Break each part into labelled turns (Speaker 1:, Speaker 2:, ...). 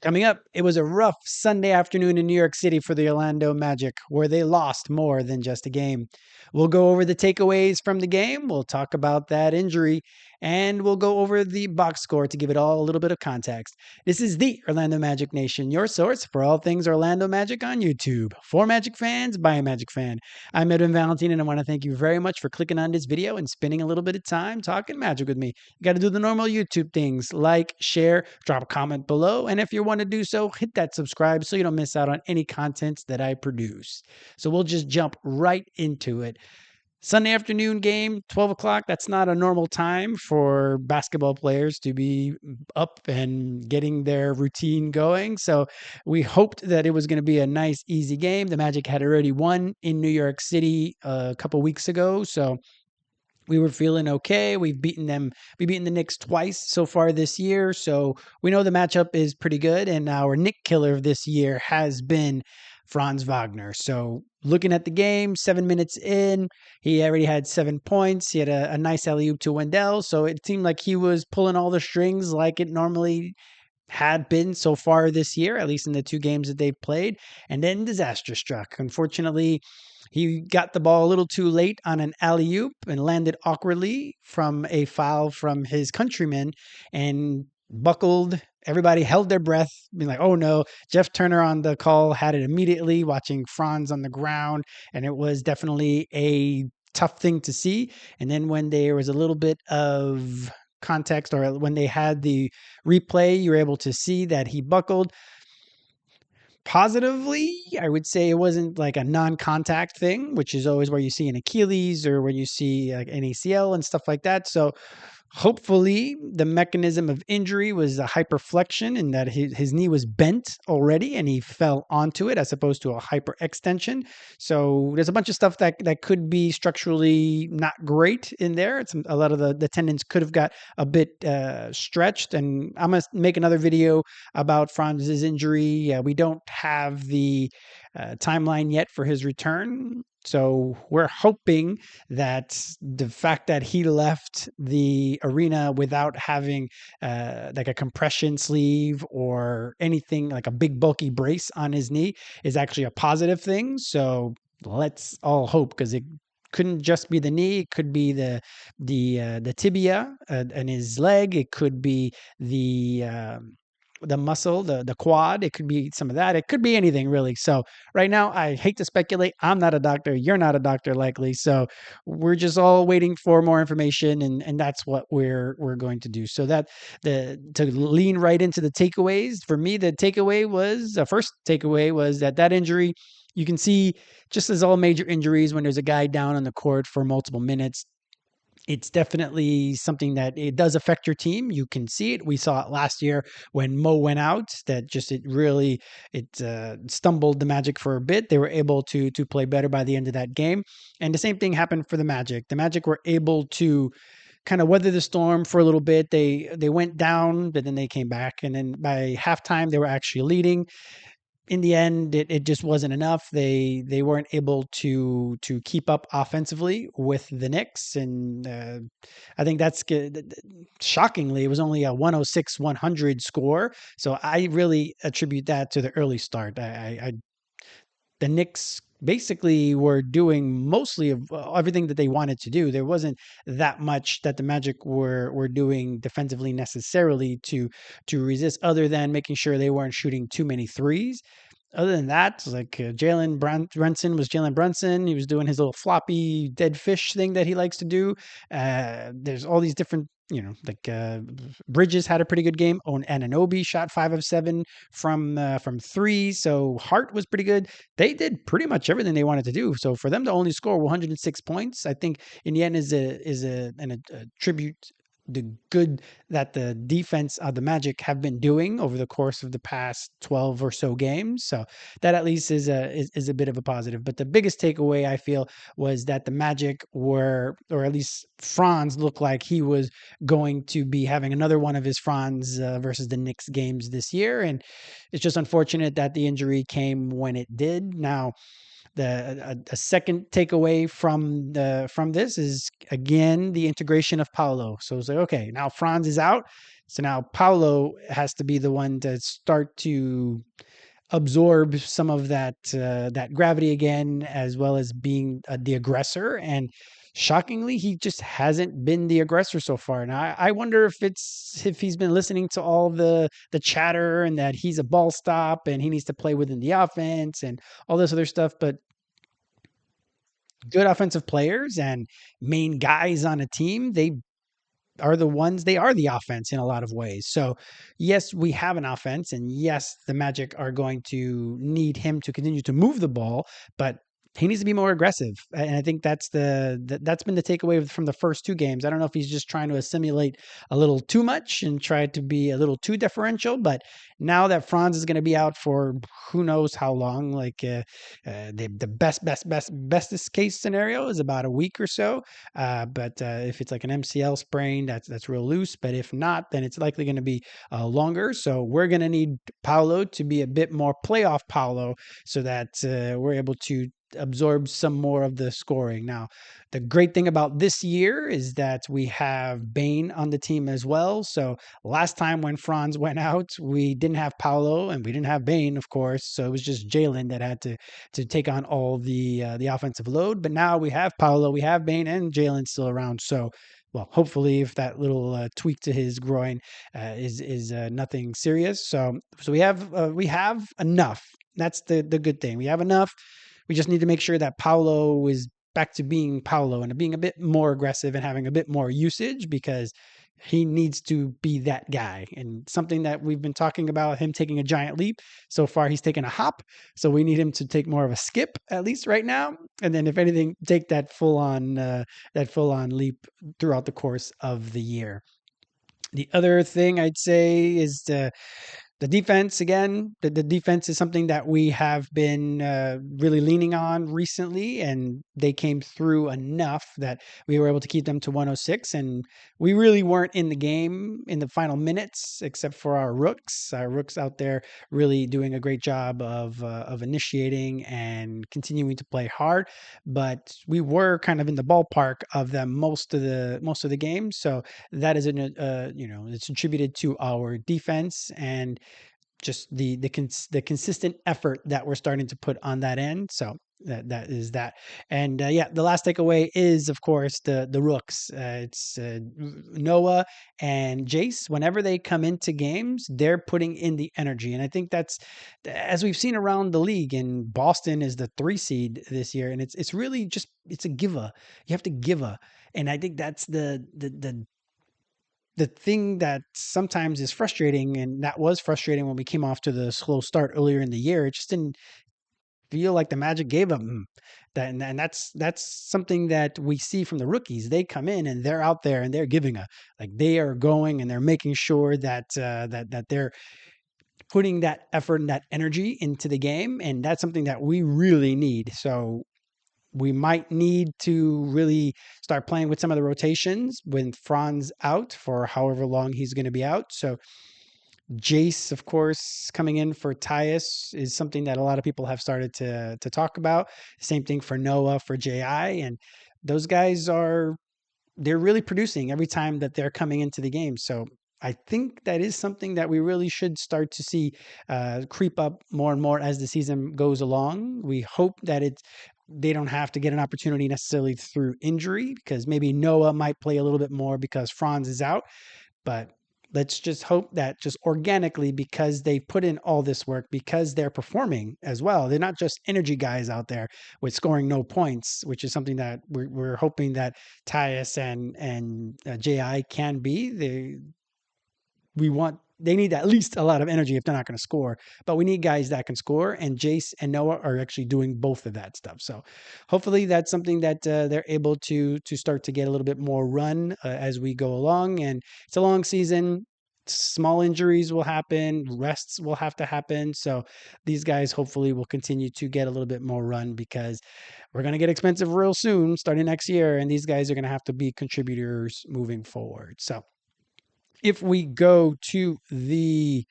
Speaker 1: Coming up, it was a rough Sunday afternoon in New York City for the Orlando Magic, where they lost more than just a game. We'll go over the takeaways from the game, we'll talk about that injury, and we'll go over the box score to give it all a little bit of context. This is the Orlando Magic Nation, your source for all things Orlando Magic on YouTube. For Magic fans, by a Magic fan. I'm Edwin Valentine, and I want to thank you very much for clicking on this video and spending a little bit of time talking Magic with me. You got to do the normal YouTube things, like, share, drop a comment below, and if you want to do so, hit that subscribe so you don't miss out on any content that I produce. So we'll just jump right into it. Sunday afternoon game, 12 o'clock. That's not a normal time for basketball players to be up and getting their routine going. So we hoped that it was going to be a nice, easy game. The Magic had already won in New York City a couple weeks ago. So we were feeling okay. We've beaten the Knicks twice so far this year. So we know the matchup is pretty good. And our Knick killer of this year has been Franz Wagner. So looking at the game, 7 minutes in, he already had 7 points. He had a nice alley-oop to Wendell. So it seemed like he was pulling all the strings like it normally had been so far this year, at least in the 2 games that they've played. And then disaster struck. Unfortunately, he got the ball a little too late on an alley-oop and landed awkwardly from a foul from his countryman and buckled. Everybody held their breath, being like, oh no. Jeff Turner on the call had it immediately, watching Franz on the ground, and it was definitely a tough thing to see. And then when there was a little bit of context, or when they had the replay, you were able to see that he buckled. Positively, I would say it wasn't like a non-contact thing, which is always where you see an Achilles or when you see like an ACL and stuff like that. So hopefully the mechanism of injury was a hyperflexion and that his knee was bent already and he fell onto it as opposed to a hyperextension. So there's a bunch of stuff that could be structurally not great in there. A lot of the tendons could have got a bit stretched. And I'm going to make another video about Franz's injury. We don't have the timeline yet for his return. So we're hoping that the fact that he left the arena without having like a compression sleeve or anything like a big bulky brace on his knee is actually a positive thing. So let's all hope, because it couldn't just be the knee. It could be the tibia and his leg. It could be the muscle, the quad. It could be some of that. It could be anything really. So right now, I hate to speculate. I'm not a doctor. You're not a doctor, likely. So we're just all waiting for more information, and that's what we're going to do. So that to lean right into the takeaways for me, the first takeaway was that injury. You can see, just as all major injuries, when there's a guy down on the court for multiple minutes, it's definitely something that it does affect your team. You can see it. We saw it last year when Mo went out. That just stumbled the Magic for a bit. They were able to play better by the end of that game, and the same thing happened for the Magic. The Magic were able to kind of weather the storm for a little bit. They went down, but then they came back, and then by halftime they were actually leading. In the end, it just wasn't enough. They weren't able to keep up offensively with the Knicks, and I think that's good. Shockingly, it was only a 106-100 score. So I really attribute that to the early start. The Knicks basically were doing mostly of everything that they wanted to do. There wasn't that much that the Magic were doing defensively necessarily to resist, other than making sure they weren't shooting too many threes. Other than that, like Jalen Brunson was Jalen Brunson. He was doing his little floppy dead fish thing that he likes to do. There's all these different, like Bridges had a pretty good game. Anunoby shot 5 of 7 from 3. So Hart was pretty good. They did pretty much everything they wanted to do. So for them to only score 106 points, I think in the end is a tribute the good that the defense of the Magic have been doing over the course of the past 12 or so games. So that at least is a bit of a positive. But the biggest takeaway, I feel, was that the Magic were, or at least Franz looked like he was going to be having another one of his Franz versus the Knicks games this year. And it's just unfortunate that the injury came when it did. Now, a second takeaway from this is again the integration of Paolo. So it's like, okay, now Franz is out, so now Paolo has to be the one to start to absorb some of that gravity again, as well as being the aggressor. And shockingly, he just hasn't been the aggressor so far. Now, I wonder if he's been listening to all the chatter and that he's a ball stop and he needs to play within the offense and all this other stuff. But good offensive players and main guys on a team, they are the offense in a lot of ways. So, yes, we have an offense, and yes, the Magic are going to need him to continue to move the ball, but he needs to be more aggressive. And I think that's been the takeaway from the first two games. I don't know if he's just trying to assimilate a little too much and try to be a little too differential, but now that Franz is going to be out for who knows how long, like the bestest case scenario is about a week or so. But if it's like an MCL sprain, that's real loose. But if not, then it's likely going to be longer. So we're going to need Paolo to be a bit more playoff Paolo, so that we're able to absorb some more of the scoring. Now, the great thing about this year is that we have Bane on the team as well. So last time when Franz went out, we didn't have Paolo and we didn't have Bane, of course. So it was just Jalen that had to take on all the offensive load. But now we have Paolo, we have Bane, and Jalen still around. So, well, hopefully, if that little tweak to his groin is nothing serious, so we have enough. That's the good thing. We have enough. We just need to make sure that Paolo is back to being Paolo and being a bit more aggressive and having a bit more usage, because he needs to be that guy. And something that we've been talking about, him taking a giant leap. So far, he's taken a hop. So we need him to take more of a skip, at least right now. And then, if anything, take that full on leap throughout the course of the year. The other thing I'd say is the defense. Again, the defense is something that we have been really leaning on recently, and they came through enough that we were able to keep them to 106. And we really weren't in the game in the final minutes, except for our Rooks. Our Rooks out there really doing a great job of initiating and continuing to play hard. But we were kind of in the ballpark of them most of the game. So that is it's attributed to our defense and just the consistent effort that we're starting to put on that end. So that is that. And yeah, the last takeaway is, of course, the Rooks. It's Noah and Jace. Whenever they come into games, they're putting in the energy, and I think that's, as we've seen around the league. And Boston is the 3 seed this year, and it's really just, it's a giver. You have to give a, and I think that's the thing that sometimes is frustrating, and that was frustrating when we came off to the slow start earlier in the year. It just didn't feel like the Magic gave them that, and that's something that we see from the rookies. They come in and they're out there and they're giving a, like, they are going and they're making sure that that they're putting that effort and that energy into the game, and that's something that we really need. So we might need to really start playing with some of the rotations with Franz out for however long he's going to be out. So Jace, of course, coming in for Tyus is something that a lot of people have started to talk about. Same thing for Noah, for JI, and those guys they're really producing every time that they're coming into the game. So I think that is something that we really should start to see creep up more and more as the season goes along. We hope that they don't have to get an opportunity necessarily through injury, because maybe Noah might play a little bit more because Franz is out. But let's just hope that just organically, because they put in all this work, because they're performing as well. They're not just energy guys out there with scoring no points, which is something that we're hoping that Tyus and JI can be. They need at least a lot of energy if they're not going to score, but we need guys that can score, and Jace and Noah are actually doing both of that stuff. So hopefully that's something that they're able to start to get a little bit more run as we go along. And it's a long season. Small injuries will happen, rests will have to happen. So these guys hopefully will continue to get a little bit more run, because we're going to get expensive real soon starting next year, and these guys are going to have to be contributors moving forward. So if we go to the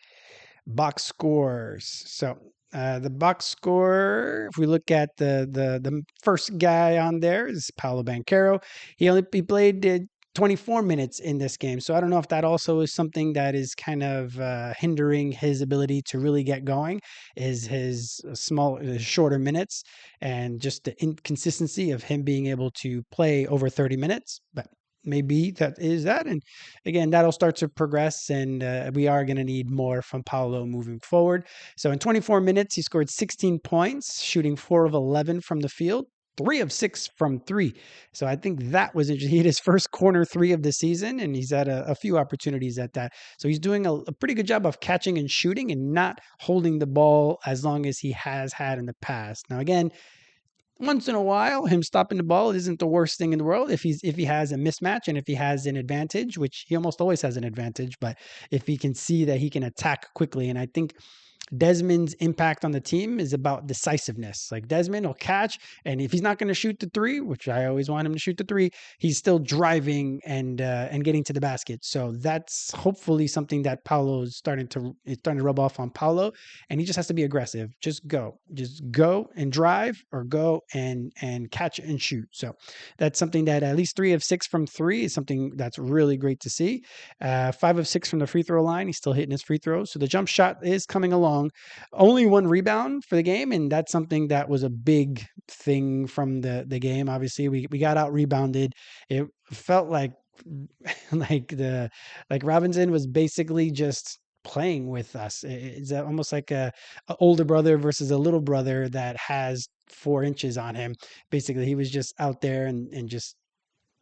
Speaker 1: box scores, so The box score, if we look at the first guy on there, is Paolo Banchero. He played 24 minutes in this game, so I don't know if that also is something that is kind of hindering his ability to really get going. Is his shorter minutes and just the inconsistency of him being able to play over 30 minutes, but. Maybe that is that. And again, that'll start to progress, and we are going to need more from Paolo moving forward. So in 24 minutes, he scored 16 points, shooting 4 of 11 from the field, 3 of 6 from 3. So I think that was interesting. He had his first corner 3 of the season, and he's had a few opportunities at that. So he's doing a pretty good job of catching and shooting and not holding the ball as long as he has had in the past. Now, again, once in a while, him stopping the ball isn't the worst thing in the world if he has a mismatch and if he has an advantage, which he almost always has an advantage. But if he can see that he can attack quickly, and I think Desmond's impact on the team is about decisiveness. Like Desmond will catch, and if he's not going to shoot the three, which I always want him to shoot the three, he's still driving and getting to the basket. So that's hopefully something that Paolo is starting to rub off on Paolo, and he just has to be aggressive. Just go and drive, or go and catch and shoot. So that's something that at least 3 of 6 from 3 is something that's really great to see. 5 of 6 from the free throw line. He's still hitting his free throws. So the jump shot is coming along. Only 1 rebound for the game, and that's something that was a big thing from the game. Obviously, we got out rebounded. It felt like like Robinson was basically just playing with us. It's almost like a older brother versus a little brother that has 4 inches on him. Basically, he was just out there and just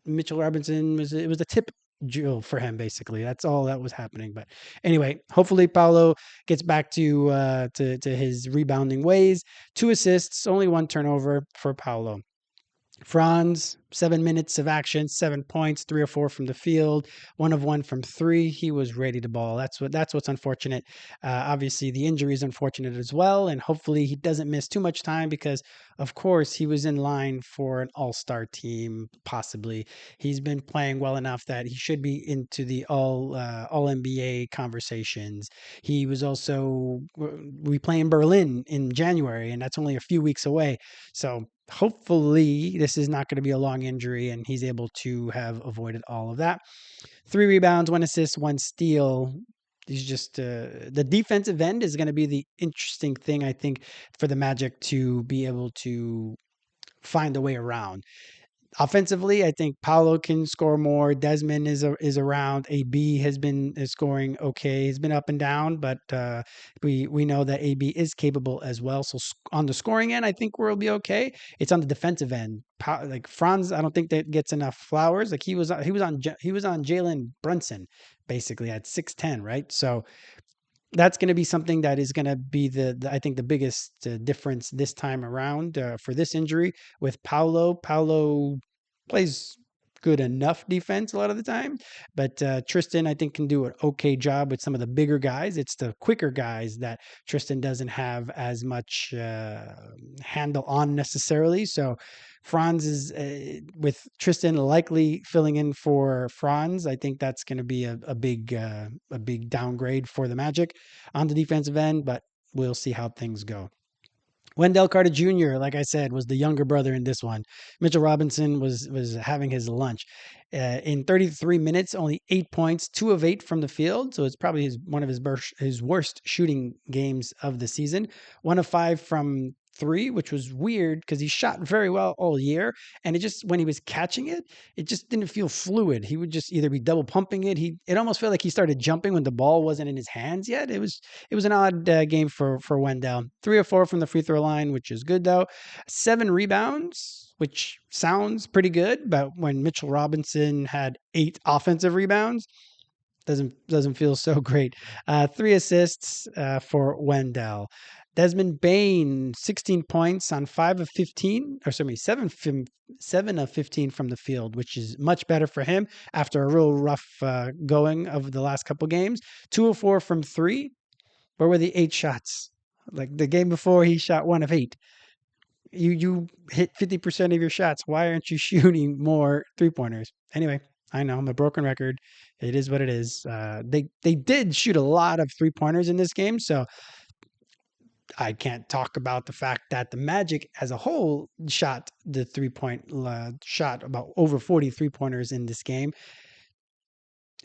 Speaker 1: Mitchell Robinson it was a tip drill for him. Basically, that's all that was happening. But anyway, hopefully Paolo gets back to his rebounding ways. 2 assists, only 1 turnover for Paolo. Franz, 7 minutes of action, 7 points, 3 or 4 from the field, 1 of 1 from 3. He was ready to ball. That's what's unfortunate. Obviously, the injury is unfortunate as well, and hopefully he doesn't miss too much time because, of course, he was in line for an all-star team, possibly. He's been playing well enough that he should be into the all NBA conversations. He was also we play in Berlin in January, and that's only a few weeks away. So hopefully this is not going to be a long injury and he's able to have avoided all of that. 3 rebounds, 1 assist, 1 steal. He's just the defensive end is going to be the interesting thing, I think, for the Magic to be able to find a way around. Offensively, I think Paolo can score more. Desmond is around. AB has been scoring okay. He's been up and down, but we know that AB is capable as well. So on the scoring end, I think we'll be okay. It's on the defensive end. Like Franz, I don't think that gets enough flowers. Like he was on Jalen Brunson basically at 6'10", right? So that's going to be something that is going to be I think the biggest difference this time around for this injury with Paolo. Paolo plays good enough defense a lot of the time, but Tristan I think can do an okay job with some of the bigger guys. It's the quicker guys that Tristan doesn't have as much handle on necessarily. So Franz is with Tristan likely filling in for Franz. I think that's going to be a big downgrade for the Magic on the defensive end, but we'll see how things go. Wendell Carter Jr., like I said, was the younger brother in this one. Mitchell Robinson was having his lunch. In 33 minutes, only 8 points, 2 of 8 from the field. So it's probably one of his worst shooting games of the season. 1 of 5 from 3, which was weird because he shot very well all year. And it just, when he was catching it, it just didn't feel fluid. He would just either be double pumping it. It almost felt like he started jumping when the ball wasn't in his hands yet. It was an odd game for Wendell. 3 or 4 from the free throw line, which is good though. 7 rebounds, which sounds pretty good, but when Mitchell Robinson had 8 offensive rebounds, doesn't feel so great. 3 assists for Wendell. Desmond Bane, 16 points on 5 of 15, or sorry, 7 of 15 from the field, which is much better for him after a real rough going of the last couple games. 2 of 4 from 3. Where were the 8 shots? Like the game before, he shot 1 of 8. You hit 50% of your shots. Why aren't you shooting more 3-pointers? Anyway, I know I'm a broken record. It is what it is. They did shoot a lot of 3-pointers in this game, so I can't talk about the fact that the Magic as a whole shot the 3-point shot about over 43 pointers in this game.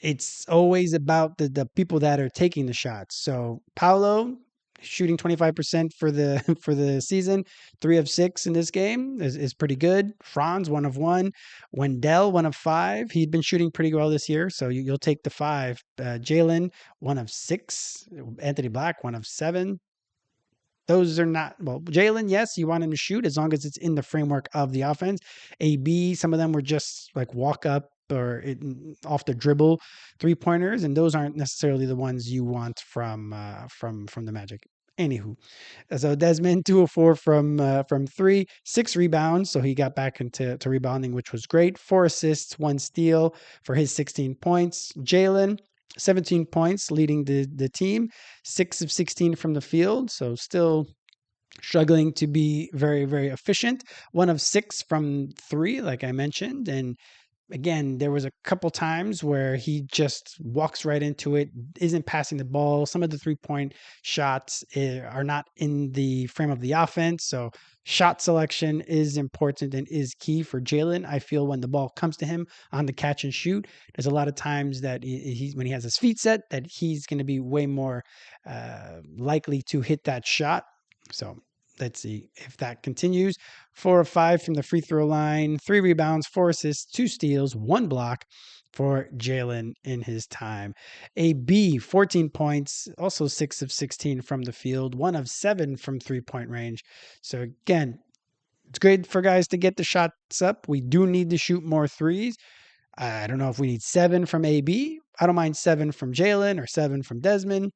Speaker 1: It's always about the people that are taking the shots. So Paolo shooting 25% for the for the season, 3 of 6 in this game is pretty good. Franz 1 of 1, Wendell 1 of 5. He'd been shooting pretty well this year, so you'll take the 5. Jalen 1 of 6, Anthony Black 1 of 7. Those are not, well, Jalen, yes, you want him to shoot as long as it's in the framework of the offense. AB, some of them were just like walk up or off the dribble 3 pointers, and those aren't necessarily the ones you want from the Magic. Anywho, so Desmond 2 of 4 from 3, 6 rebounds, so he got back into rebounding, which was great. 4 assists, 1 steal for his 16 points. Jalen 17 points, leading the team, 6 of 16 from the field, so still struggling to be very, very efficient. 1 of 6 from 3, like I mentioned. And again, there was a couple times where he just walks right into it, isn't passing the ball. Some of the 3-point shots are not in the frame of the offense. So shot selection is important and is key for Jalen. I feel when the ball comes to him on the catch and shoot, there's a lot of times that when he has his feet set, that he's going to be way more likely to hit that shot. So let's see if that continues. 4 of 5 from the free throw line, 3 rebounds, 4 assists, 2 steals, 1 block for Jalen in his time. AB, 14 points, also 6 of 16 from the field, 1 of 7 from 3-point range. So again, it's great for guys to get the shots up. We do need to shoot more threes. I don't know if we need 7 from AB. I don't mind 7 from Jalen or 7 from Desmond.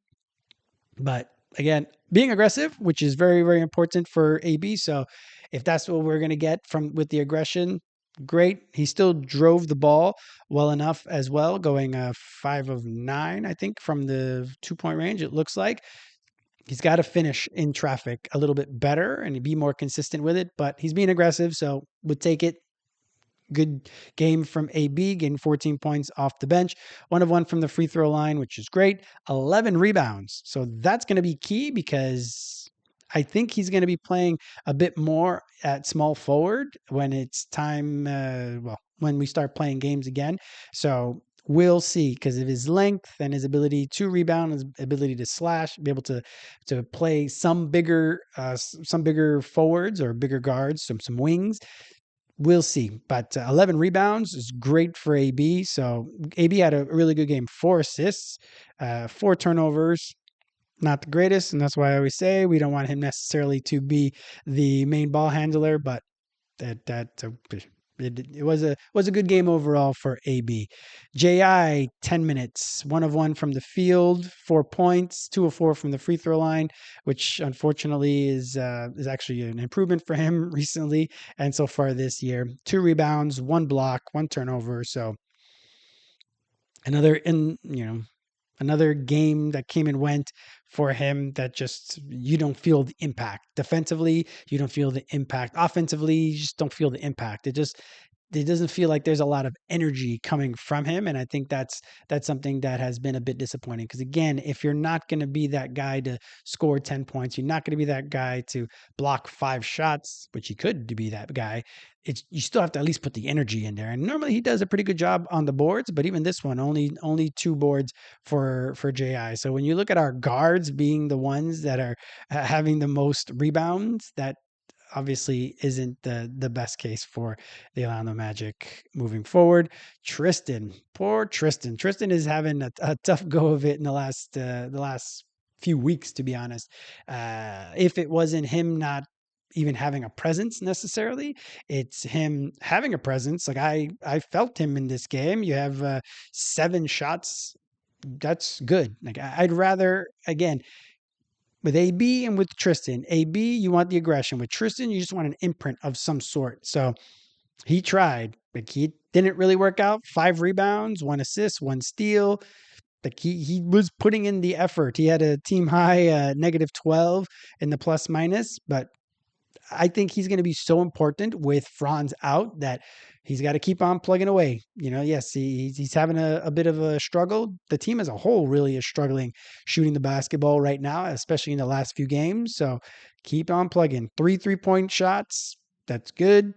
Speaker 1: But again, being aggressive, which is very, very important for AB. So if that's what we're going to get from with the aggression, great. He still drove the ball well enough as well, going 5 of 9, I think, from the 2-point range. It looks like he's got to finish in traffic a little bit better and be more consistent with it. But he's being aggressive, so we'll take it. Good game from AB, getting 14 points off the bench. 1 of 1 from the free throw line, which is great. 11 rebounds. So that's going to be key because I think he's going to be playing a bit more at small forward when it's time, when we start playing games again. So we'll see because of his length and his ability to rebound, his ability to slash, be able to play some bigger forwards or bigger guards, some wings. We'll see. But 11 rebounds is great for AB. So AB had a really good game. 4 assists, 4 turnovers. Not the greatest. And that's why I always say we don't want him necessarily to be the main ball handler. But it was a good game overall for AB. JI 10 minutes, 1 of 1 from the field, 4 points, 2 of 4 from the free throw line, which unfortunately is actually an improvement for him recently and so far this year. 2 rebounds, 1 block, 1 turnover. So another game that came and went for him that just you don't feel the impact. Defensively, you don't feel the impact. Offensively, you just don't feel the impact. It doesn't feel like there's a lot of energy coming from him. And I think that's something that has been a bit disappointing. Because again, if you're not going to be that guy to score 10 points, you're not going to be that guy to block 5 shots, which he could be that guy. You still have to at least put the energy in there. And normally he does a pretty good job on the boards, but even this one, only 2 boards for JI. So when you look at our guards being the ones that are having the most rebounds, that obviously isn't the best case for the Orlando Magic moving forward. Poor Tristan. Tristan is having a tough go of it in the last few weeks, to be honest. If it wasn't him not even having a presence necessarily, it's him having a presence. Like I felt him in this game. You have 7 shots. That's good. Like I'd rather, again, with AB and with Tristan. AB, you want the aggression. With Tristan, you just want an imprint of some sort. So he tried, but he didn't really work out. 5 rebounds, 1 assist, 1 steal. Like he was putting in the effort. He had a team high -12 in the plus minus, but I think he's going to be so important with Franz out that he's got to keep on plugging away. Yes, he's having a bit of a struggle. The team as a whole really is struggling shooting the basketball right now, especially in the last few games. So keep on plugging. 3 3-point shots. That's good.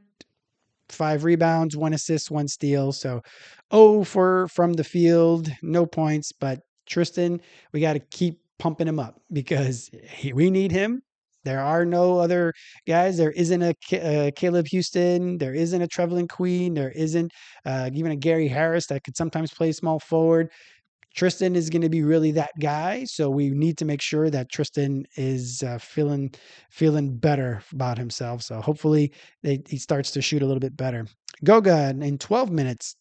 Speaker 1: 5 rebounds, 1 assist, 1 steal. So, from the field, no points. But Tristan, we got to keep pumping him up because we need him. There are no other guys. There isn't a Caleb Houston. There isn't a Trevelyan Queen. There isn't even a Gary Harris that could sometimes play small forward. Tristan is going to be really that guy, so we need to make sure that Tristan is feeling better about himself. So hopefully he starts to shoot a little bit better. Goga in 12 minutes,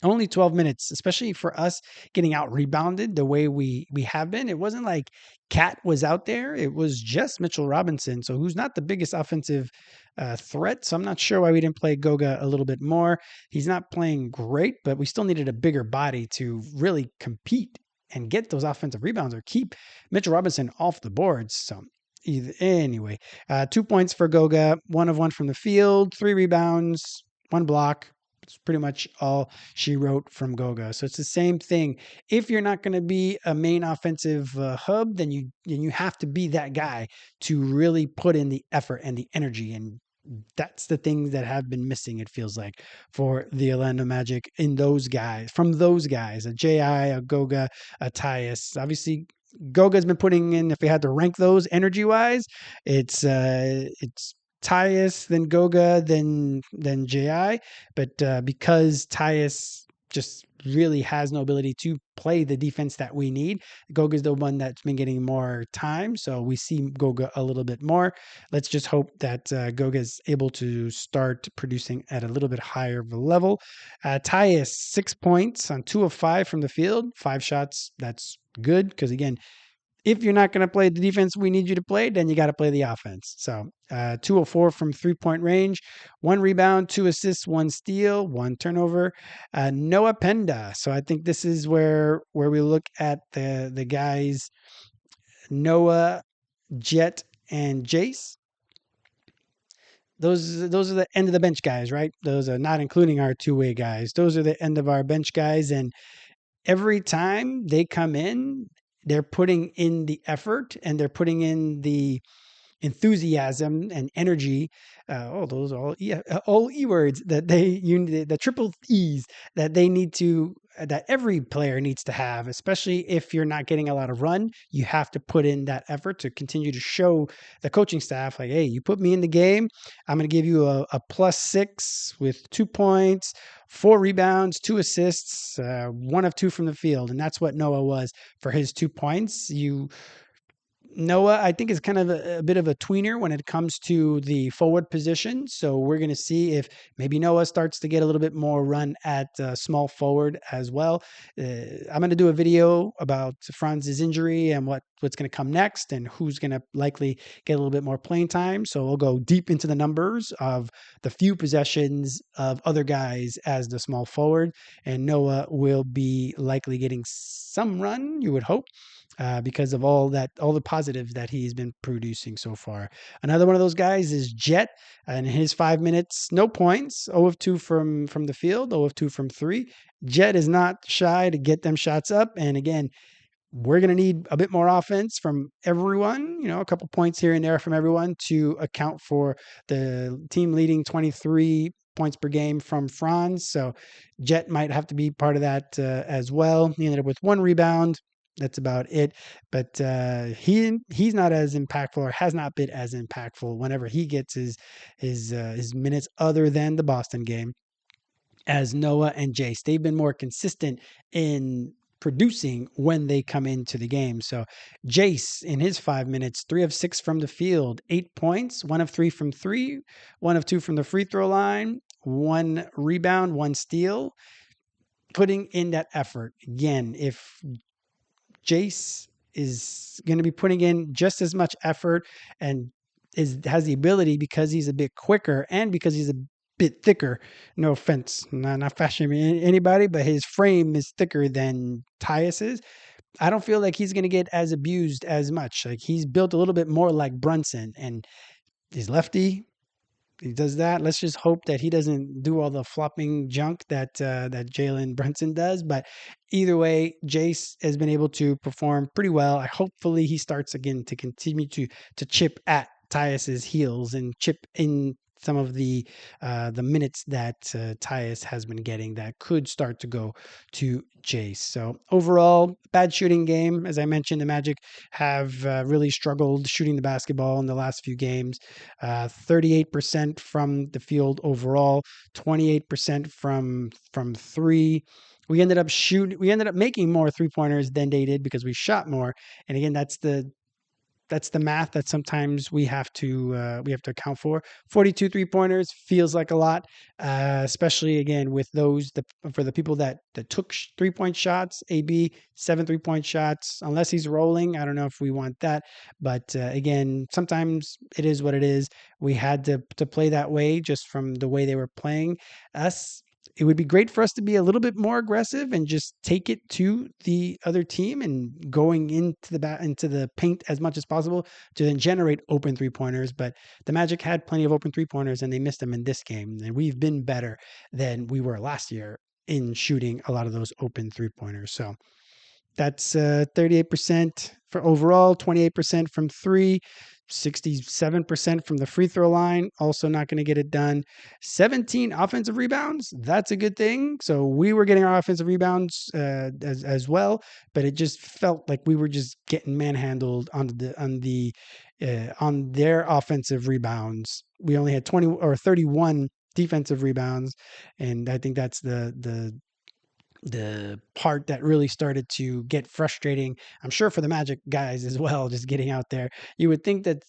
Speaker 1: only 12 minutes, especially for us getting out rebounded the way we have been. It wasn't like Cat was out there. It was just Mitchell Robinson. So who's not the biggest offensive threat. So I'm not sure why we didn't play Goga a little bit more. He's not playing great, but we still needed a bigger body to really compete and get those offensive rebounds or keep Mitchell Robinson off the boards. So anyway, 2 points for Goga, 1 of 1 from the field, 3 rebounds, 1 block. It's pretty much all she wrote from Goga. So it's the same thing. If you're not going to be a main offensive hub, then you have to be that guy to really put in the effort and the energy. And that's the things that have been missing, it feels like, for the Orlando Magic in those guys, from those guys, a J.I., a Goga, a Tyus. Obviously, Goga's been putting in, if we had to rank those energy-wise, it's Tyus, then Goga, then Ji. But because Tyus just really has no ability to play the defense that we need, Goga's the one that's been getting more time. So we see Goga a little bit more. Let's just hope that Goga is able to start producing at a little bit higher of a level. Tyus, 6 points on 2 of 5 from the field, 5 shots. That's good because, again, if you're not going to play the defense we need you to play, then you got to play the offense. So 2 of 4 from 3-point range, 1 rebound, 2 assists, 1 steal, 1 turnover. Noah Penda. So I think this is where we look at the guys, Noah, Jet, and Jace. Those are the end of the bench guys, right? Those are not including our two-way guys. Those are the end of our bench guys. And every time they come in, they're putting in the effort and they're putting in the enthusiasm and energy. Those are all E words that the triple E's that they need to, that every player needs to have, especially if you're not getting a lot of run. You have to put in that effort to continue to show the coaching staff, like, hey, you put me in the game, I'm going to give you a +6 with 2 points, 4 rebounds, 2 assists, 1 of 2 from the field. And that's what Noah was for his 2 points. Noah, I think, is kind of a bit of a tweener when it comes to the forward position. So we're going to see if maybe Noah starts to get a little bit more run at small forward as well. I'm going to do a video about Franz's injury and what's going to come next and who's going to likely get a little bit more playing time. So we'll go deep into the numbers of the few possessions of other guys as the small forward. And Noah will be likely getting some run, you would hope, because of all the positives that he's been producing so far. Another one of those guys is Jet, and in his 5 minutes, no points, 0 of 2 from the field, 0 of 2 from 3. Jet is not shy to get them shots up, and again, we're going to need a bit more offense from everyone, a couple points here and there from everyone to account for the team leading 23 points per game from Franz. So Jet might have to be part of that as well. He ended up with 1 rebound. That's about it. But he's not as impactful, or has not been as impactful whenever he gets his minutes other than the Boston game, as Noah and Jace. They've been more consistent in producing when they come into the game. So Jace, in his 5 minutes, 3 of 6 from the field, 8 points, 1 of 3 from 3, 1 of 2 from the free throw line, 1 rebound, 1 steal, putting in that effort. Again, if Jace is going to be putting in just as much effort and has the ability, because he's a bit quicker and because he's a bit thicker. No offense, not fashioning anybody, but his frame is thicker than Tyus's. I don't feel like he's going to get as abused as much. Like, he's built a little bit more like Brunson, and He's lefty. He does that. Let's just hope that he doesn't do all the flopping junk that Jalen Brunson does. But either way, Jace has been able to perform pretty well. Hopefully he starts again to continue to chip at Tyus's heels and chip in some of the minutes that Tyus has been getting that could start to go to Jace. So overall, bad shooting game. As I mentioned, the Magic have really struggled shooting the basketball in the last few games. 38% from the field overall, 28% from three. We ended up making more 3-pointers than they did because we shot more. And again, that's the math that sometimes we have to account for. 42 3-pointers feels like a lot, especially again with for the people that took 3-point shots. AB 7 3-point shots, unless he's rolling. I don't know if we want that, but again, sometimes it is what it is. We had to play that way just from the way they were playing us. It would be great for us to be a little bit more aggressive and just take it to the other team and going into the paint as much as possible to then generate open 3-pointers. But the Magic had plenty of open 3-pointers and they missed them in this game. And we've been better than we were last year in shooting a lot of those open 3-pointers. So that's 38% for overall, 28% from three, 67% from the free throw line. Also not going to get it done. 17 offensive rebounds. That's a good thing. So we were getting our offensive rebounds as well, but it just felt like we were just getting manhandled on their offensive rebounds. We only had 20 or 31 defensive rebounds, and I think that's the part that really started to get frustrating. I'm sure for the Magic guys as well, just getting out there. You would think that,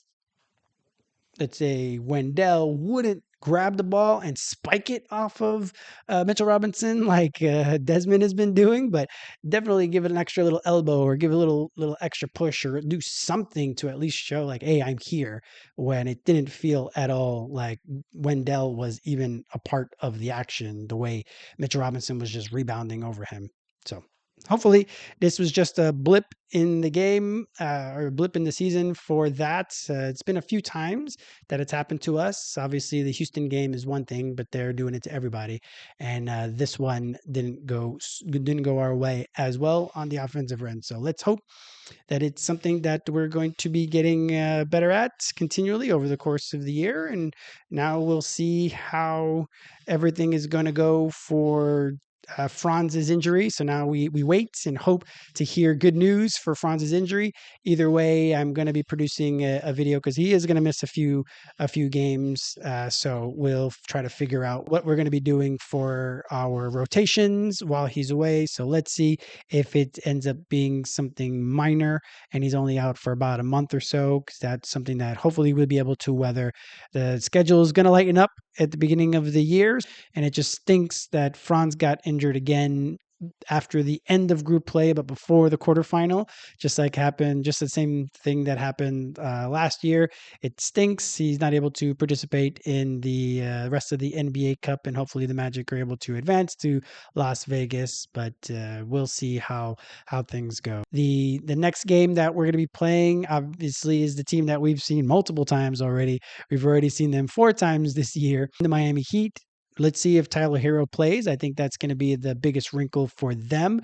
Speaker 1: let's say, Wendell wouldn't grab the ball and spike it off of Mitchell Robinson like Desmond has been doing, but definitely give it an extra little elbow or give a little extra push or do something to at least show like, hey, I'm here, when it didn't feel at all like Wendell was even a part of the action the way Mitchell Robinson was just rebounding over him. So hopefully this was just a blip in the game or a blip in the season for that. It's been a few times that it's happened to us. Obviously, the Houston game is one thing, but they're doing it to everybody, and this one didn't go our way as well on the offensive end. So let's hope that it's something that we're going to be getting better at continually over the course of the year. And now we'll see how everything is going to go for Franz's injury. So now we wait and hope to hear good news for Franz's injury. Either way, I'm going to be producing a video because he is going to miss a few games. So we'll try to figure out what we're going to be doing for our rotations while he's away. So let's see if it ends up being something minor and he's only out for about a month or so, because that's something that hopefully we'll be able to weather. The schedule is going to lighten up at the beginning of the year, and it just stinks that Franz got injured again after the end of group play, but before the quarterfinal, just the same thing that happened last year. It stinks. He's not able to participate in the rest of the NBA Cup, and hopefully the Magic are able to advance to Las Vegas, but we'll see how things go. The next game that we're going to be playing, obviously, is the team that we've seen multiple times already. We've already seen them 4 times this year, the Miami Heat. Let's see if Tyler Hero plays. I think that's going to be the biggest wrinkle for them.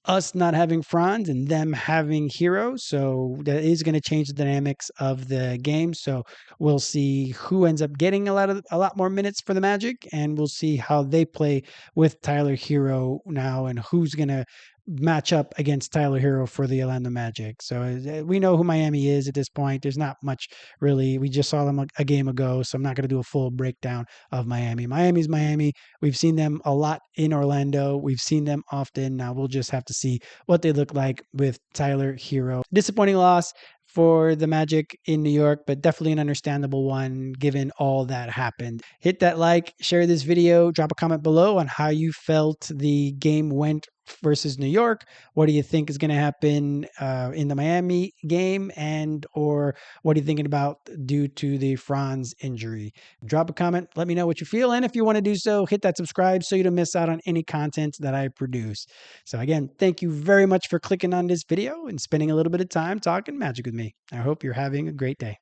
Speaker 1: Us not having Franz and them having Hero. So that is going to change the dynamics of the game. So we'll see who ends up getting a lot more minutes for the Magic, and we'll see how they play with Tyler Hero now and who's going to match up against Tyler Hero for the Orlando Magic. So we know who Miami is at this point. There's not much really. We just saw them a game ago, so I'm not going to do a full breakdown of Miami. Miami's Miami. We've seen them a lot in Orlando. We've seen them often. Now we'll just have to see what they look like with Tyler Hero. Disappointing loss for the Magic in New York, but definitely an understandable one given all that happened. Hit that like, share this video, drop a comment below on how you felt the game went versus New York. What do you think is going to happen in the Miami game, and or what are you thinking about due to the Franz injury? Drop a comment, let me know what you feel, and if you want to do so, hit that subscribe so you don't miss out on any content that I produce. So again, thank you very much for clicking on this video and spending a little bit of time talking Magic with me. I hope you're having a great day.